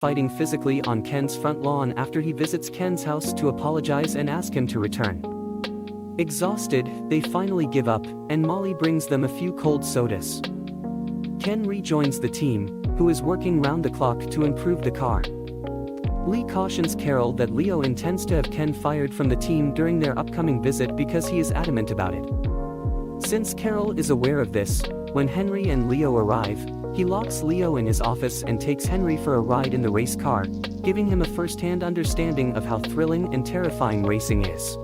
fighting physically on Ken's front lawn after he visits Ken's house to apologize and ask him to return. Exhausted, they finally give up, and Molly brings them a few cold sodas. Ken rejoins the team, who is working round the clock to improve the car. Lee cautions Carroll that Leo intends to have Ken fired from the team during their upcoming visit because he is adamant about it. Since Carroll is aware of this, when Henry and Leo arrive, he locks Leo in his office and takes Henry for a ride in the race car, giving him a first-hand understanding of how thrilling and terrifying racing is.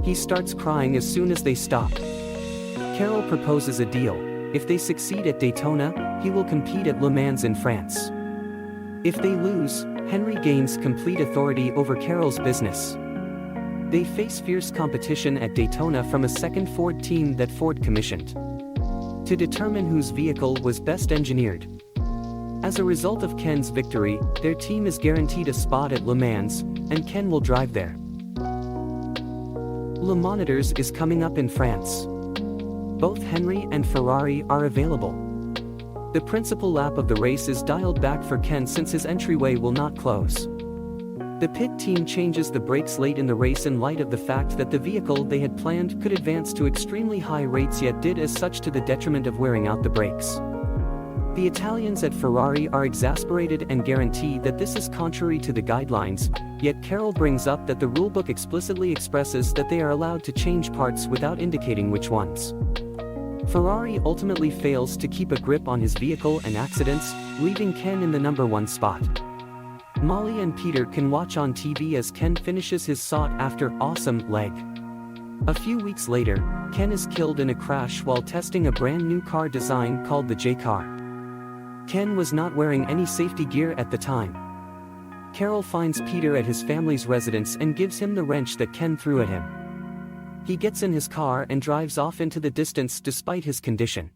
He starts crying as soon as they stop. Carroll proposes a deal. If they succeed at Daytona, he will compete at Le Mans in France. If they lose, Henry gains complete authority over Carroll's business. They face fierce competition at Daytona from a second Ford team that Ford commissioned, to determine whose vehicle was best engineered. As a result of Ken's victory, their team is guaranteed a spot at Le Mans, and Ken will drive there. Le Mans is coming up in France. Both Henry and Ferrari are available. The principal lap of the race is dialed back for Ken since his entryway will not close. The pit team changes the brakes late in the race in light of the fact that the vehicle they had planned could advance to extremely high rates, yet did as such to the detriment of wearing out the brakes. The Italians at Ferrari are exasperated and guarantee that this is contrary to the guidelines, yet Carroll brings up that the rulebook explicitly expresses that they are allowed to change parts without indicating which ones. Ferrari ultimately fails to keep a grip on his vehicle and accidents, leaving Ken in the number 1 spot. Molly and Peter can watch on TV as Ken finishes his sought-after awesome leg. A few weeks later, Ken is killed in a crash while testing a brand new car design called the J-Car. Ken was not wearing any safety gear at the time. Carroll finds Peter at his family's residence and gives him the wrench that Ken threw at him. He gets in his car and drives off into the distance despite his condition.